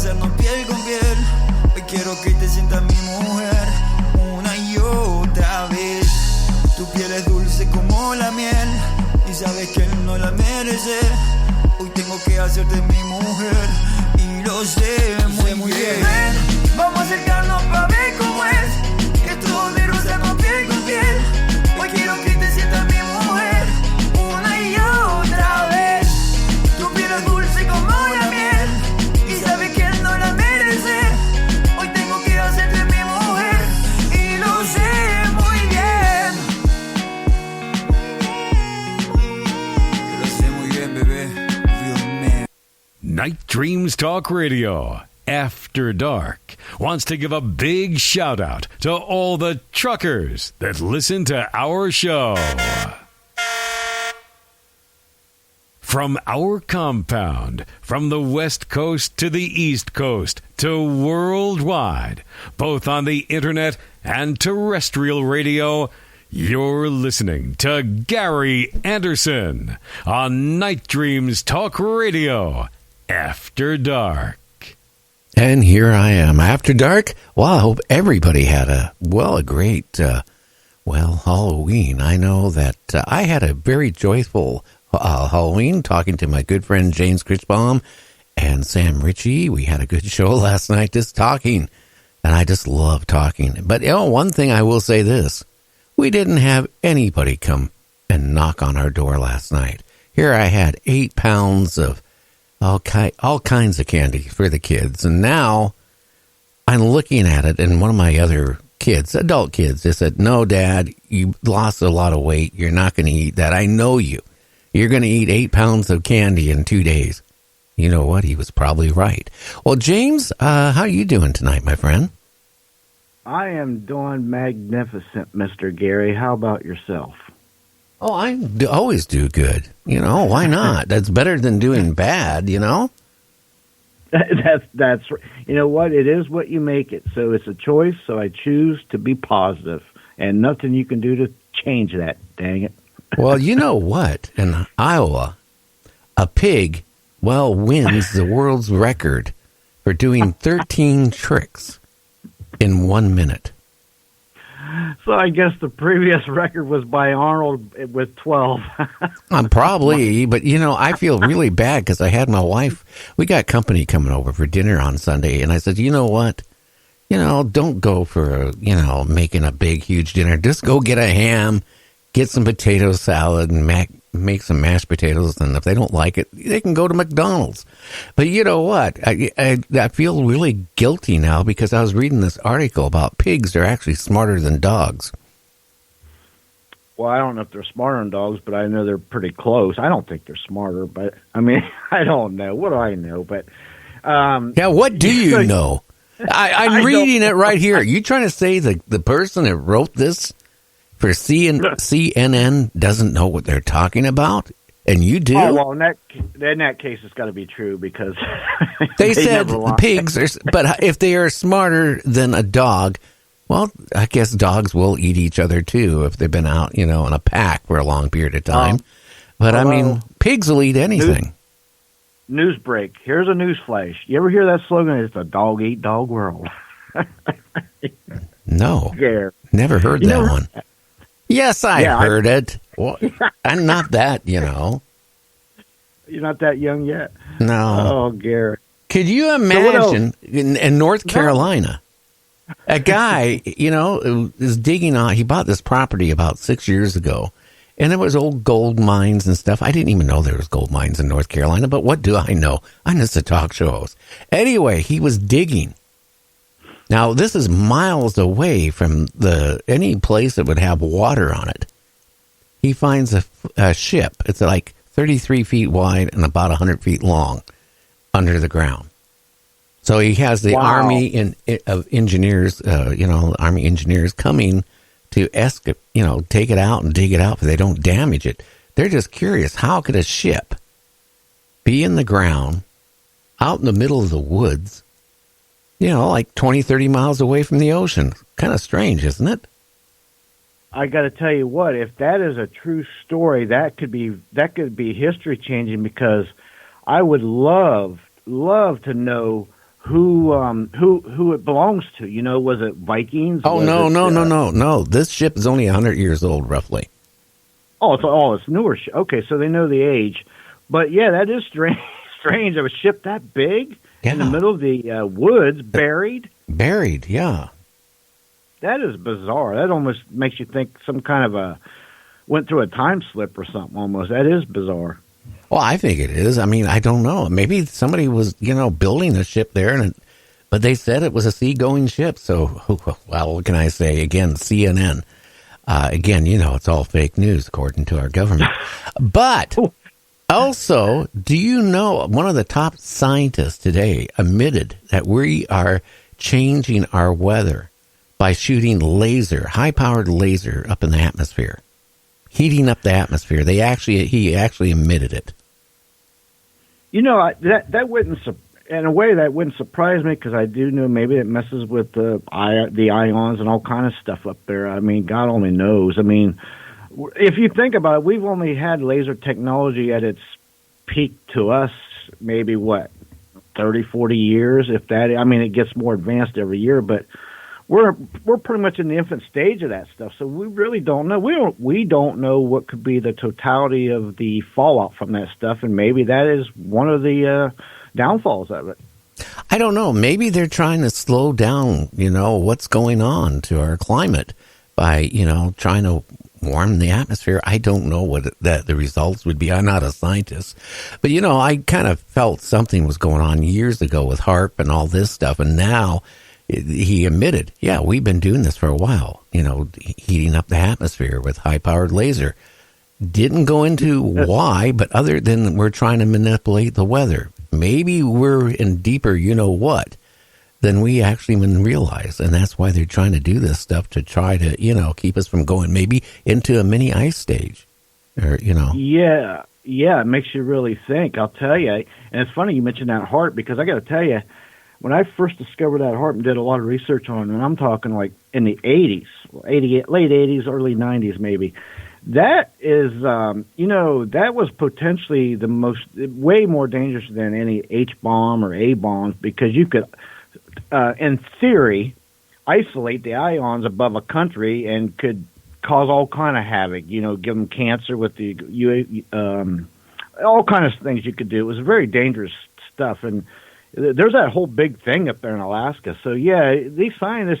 besarnos piel con piel. Hoy quiero que te sientas mi mujer una y otra vez. Tu piel es dulce como la miel y sabes que él no la merece. Hoy tengo que hacerte mi mujer y lo sé muy bien. Ven, vamos a acercarnos para ver cómo es. Que todo de rosa con piel. Hoy quiero que te sientas mi mujer una y otra vez. Tu piel es dulce como la miel y sabes que él no la merece. Hoy tengo que hacerte mi mujer y lo sé muy bien. Lo sé muy bien, bebé. Real man. Night Dreams Talk Radio, After Dark, wants to give a big shout out to all the truckers that listen to our show. From our compound, from the West Coast to the East Coast to worldwide, both on the internet and terrestrial radio, you're listening to Gary Anderson on Night Dreams Talk Radio, After Dark. And here I am, After Dark. Well, I hope everybody had a great, Halloween. I know that I had a very joyful Halloween talking to my good friend James Critchbaum and Sam Ritchie. We had a good show last night just talking, and I just love talking. But, one thing I will say this. We didn't have anybody come and knock on our door last night. Here I had 8 pounds of all kinds of candy for the kids. And now I'm looking at it, and one of my other kids, adult kids, they said, "No, Dad, you lost a lot of weight. You're not going to eat that. I know you. You're going to eat 8 pounds of candy in 2 days." You know what? He was probably right. Well, James, how are you doing tonight, my friend? I am doing magnificent, Mr. Gary. How about yourself? Oh, I always do good. Why not? That's better than doing bad, That's you know what? It is what you make it. So it's a choice. So I choose to be positive, and nothing you can do to change that. Dang it. Well, you know what? In Iowa, a pig, wins the world's record for doing 13 tricks in 1 minute. So I guess the previous record was by Arnold with 12. Probably, but I feel really bad because I had my wife. We got company coming over for dinner on Sunday, and I said, "You know what? Don't go for making a big, huge dinner. Just go get a ham, get some potato salad, and make some mashed potatoes. And if they don't like it, they can go to McDonald's." But you know what? I feel really guilty now because I was reading this article about pigs are actually smarter than dogs. Well, I don't know if they're smarter than dogs, but I know they're pretty close. I don't think they're smarter, but I mean, I don't know. What do I know? But what do you know? I'm reading it right here. Are you trying to say the person that wrote this for CNN doesn't know what they're talking about? And you do? Oh, well, in that case, it's got to be true because they said pigs are, but if they are smarter than a dog, well, I guess dogs will eat each other too if they've been out, in a pack for a long period of time. But I mean, pigs will eat anything. News break. Here's a news flash. You ever hear that slogan? It's a dog eat dog world. No, yeah. Never heard that one. Yes, I heard it. Well, I'm not that, You're not that young yet? No. Oh, Gary. Could you imagine in North Carolina, a guy, is digging on, he bought this property about 6 years ago, and there was old gold mines and stuff. I didn't even know there was gold mines in North Carolina, but what do I know? I'm just a talk show host. Anyway, he was digging. Now, this is miles away from any place that would have water on it. He finds a ship. It's like 33 feet wide and about 100 feet long under the ground. So he has the Army of engineers, Army engineers coming to take it out and dig it out, but they don't damage it. They're just curious. How could a ship be in the ground out in the middle of the woods, like 20, 30 miles away from the ocean? Kind of strange, isn't it? I got to tell you what, if that is a true story, that could be history changing, because I would love to know who it belongs to. You know, was it Vikings? Oh, Was no, it, no. This ship is only 100 years old, roughly. It's newer. Okay, so they know the age. But yeah, that is strange. Strange of a ship that big in the middle of the woods, buried. Buried, yeah. That is bizarre. That almost makes you think some kind of went through a time slip or something. Almost. That is bizarre. Well, I think it is. I mean, I don't know. Maybe somebody was, building a ship there, but they said it was a seagoing ship. So, well, what can I say? Again, CNN. Again, it's all fake news according to our government. But also, do you know one of the top scientists today admitted that we are changing our weather by shooting high-powered laser up in the atmosphere, heating up the atmosphere. He actually admitted it. That wouldn't, in a way, that wouldn't surprise me because I do know maybe it messes with the ions and all kind of stuff up there. I mean, God only knows. I mean, if you think about it, we've only had laser technology at its peak to us maybe, 30, 40 years, if that. I mean, it gets more advanced every year, but we're pretty much in the infant stage of that stuff, so we really don't know. We don't know what could be the totality of the fallout from that stuff, and maybe that is one of the downfalls of it. I don't know. Maybe they're trying to slow down, what's going on to our climate by, trying to warm the atmosphere. I don't know what the results would be. I'm not a scientist, but I kind of felt something was going on years ago with HAARP and all this stuff, and now he admitted, yeah, we've been doing this for a while, heating up the atmosphere with high-powered laser. Didn't go into why, but other than we're trying to manipulate the weather. Maybe we're in deeper what than we actually even realize, and that's why they're trying to do this stuff to try to, keep us from going maybe into a mini ice stage, or. Yeah, it makes you really think, I'll tell you. And it's funny you mentioned that HAARP, because I got to tell you, when I first discovered that HAARP and did a lot of research on it, and I'm talking like in the 80s, late 80s, early 90s maybe, that is, that was potentially way more dangerous than any H-bomb or A-bombs, because you could, in theory, isolate the ions above a country and could cause all kind of havoc, give them cancer with the, all kind of things you could do. It was very dangerous stuff, and there's that whole big thing up there in Alaska. So, yeah, these scientists,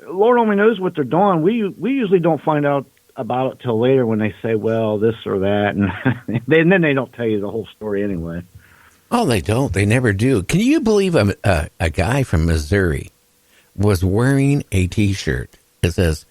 Lord only knows what they're doing. We usually don't find out about it till later when they say, well, this or that, and then they don't tell you the whole story anyway. Oh, they don't. They never do. Can you believe a guy from Missouri was wearing a T-shirt that says,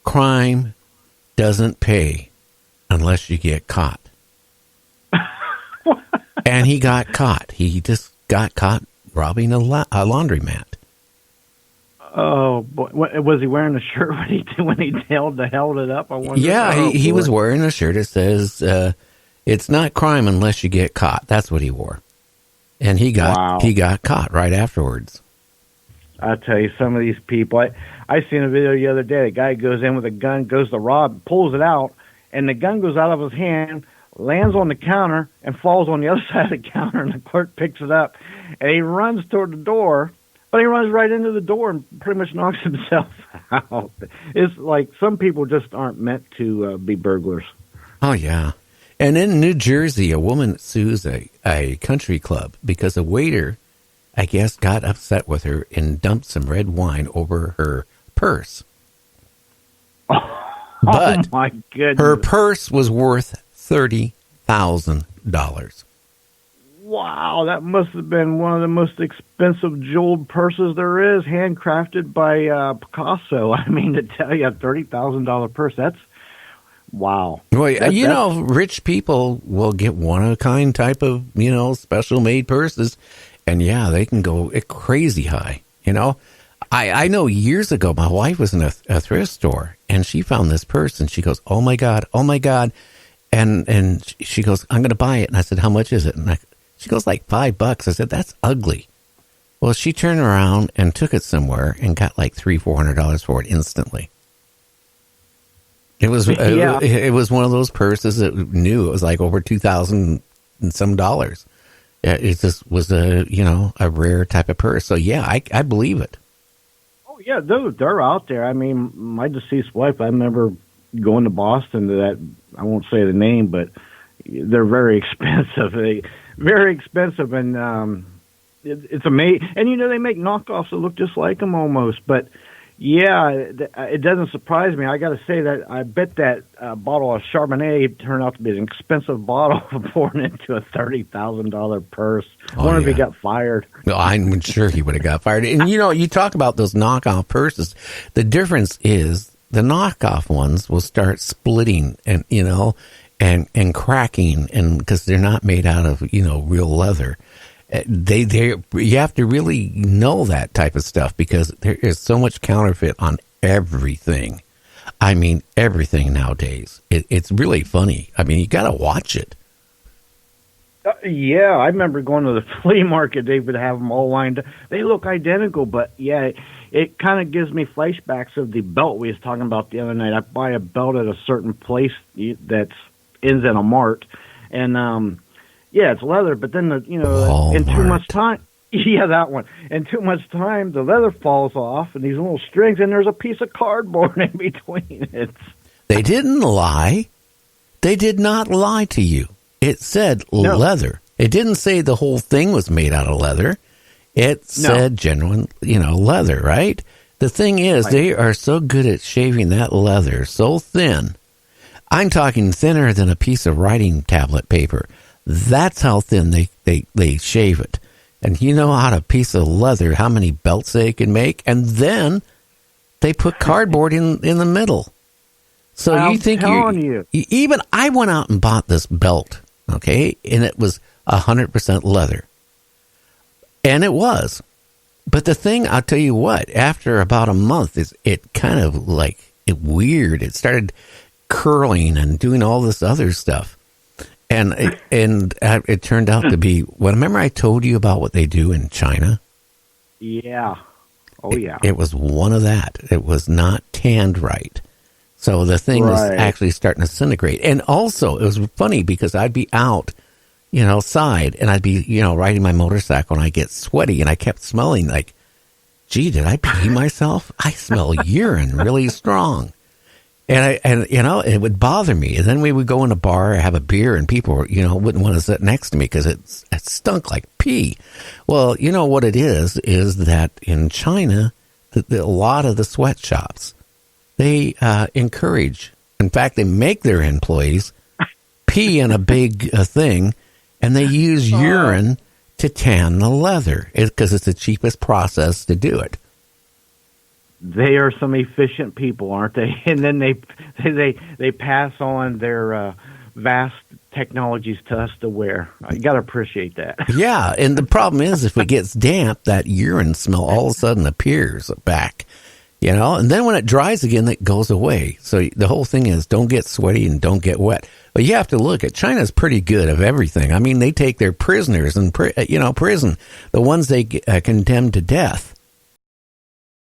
"Crime doesn't pay unless you get caught." And he got caught. He just got caught robbing a laundromat. Oh, boy. Was he wearing a shirt when he held it up? I wonder. Yeah, he was wearing a shirt that says, "It's not crime unless you get caught." That's what he wore. And he got caught right afterwards. I tell you, some of these people. I seen a video the other day. A guy goes in with a gun, goes to rob, pulls it out, and the gun goes out of his hand, lands on the counter, and falls on the other side of the counter, and the clerk picks it up. And he runs toward the door, but he runs right into the door and pretty much knocks himself out. It's like some people just aren't meant to be burglars. Oh, yeah. And in New Jersey, a woman sues a country club because a waiter, I guess, got upset with her and dumped some red wine over her purse. But my goodness. Her purse was worth $30,000. Wow, that must have been one of the most expensive jeweled purses there is, handcrafted by Picasso. I mean, to tell you, a $30,000 purse, that's wow. Well, rich people will get one-of-a-kind type of, special-made purses, and yeah, they can go crazy high, I know years ago, my wife was in a thrift store, and she found this purse, and she goes, oh my God, and she goes, I'm going to buy it, and I said, how much is it? And she goes, like $5. I said, that's ugly. Well, she turned around and took it somewhere and got like $300-400 for it instantly. It was it was one of those purses that knew it was like over $2,000 and some dollars. It just was a rare type of purse. So yeah, I believe it. Oh yeah, they're out there. I mean, my deceased wife, I remember going to Boston to that. I won't say the name, but they're very expensive. Very expensive, and it's amazing. And they make knockoffs that look just like them almost. But yeah, it doesn't surprise me. I got to say that I bet that bottle of Chardonnay turned out to be an expensive bottle for pouring into a $30,000 purse. I wonder if he got fired. No, I'm sure he would have got fired. And you talk about those knockoff purses. The difference is the knockoff ones will start splitting and and cracking, and because they're not made out of real leather. You have to really know that type of stuff because there is so much counterfeit on everything. I mean, everything nowadays. It's really funny. I mean, you got to watch it. Yeah, I remember going to the flea market. They would have them all lined up. They look identical, but yeah, it kind of gives me flashbacks of the belt we was talking about the other night. I buy a belt at a certain place that's ends in a mart, and yeah, it's leather, but then in 2 months' time, yeah, that one. In 2 months' time, the leather falls off, and these little strings, and there's a piece of cardboard in between it. They didn't lie. They did not lie to you. It said leather. It didn't say the whole thing was made out of leather. It said genuine, leather, right? The thing is, they are so good at shaving that leather so thin. I'm talking thinner than a piece of writing tablet paper. That's how thin they shave it. And out a piece of leather, how many belts they can make. And then they put cardboard in the middle. So I'm you think you. Even I went out and bought this belt, okay? And it was 100% leather. And it was. But the thing, I'll tell you what, after about a month, it kind of weird. It started curling and doing all this other stuff. And it turned out to be, remember I told you about what they do in China? Yeah. Oh, yeah. It was one of that. It was not tanned right. So the thing was actually starting to disintegrate. And also, it was funny because I'd be out, outside, and I'd be, riding my motorcycle, and I get sweaty, and I kept smelling like, gee, did I pee myself? I smell urine really strong. And it would bother me. And then we would go in a bar, have a beer, and people, wouldn't want to sit next to me because it stunk like pee. Well, what it is that in China, a lot of the sweatshops, they encourage. In fact, they make their employees pee in a big thing, and they use urine to tan the leather because it's the cheapest process to do it. They are some efficient people, aren't they? And then they pass on their vast technologies to us to wear. You got to appreciate that. Yeah, and the problem is if it gets damp, that urine smell all of a sudden appears back, and then when it dries again, it goes away. So the whole thing is don't get sweaty and don't get wet. But you have to look at China's pretty good of everything. I mean, they take their prisoners in prison, the ones they condemn to death.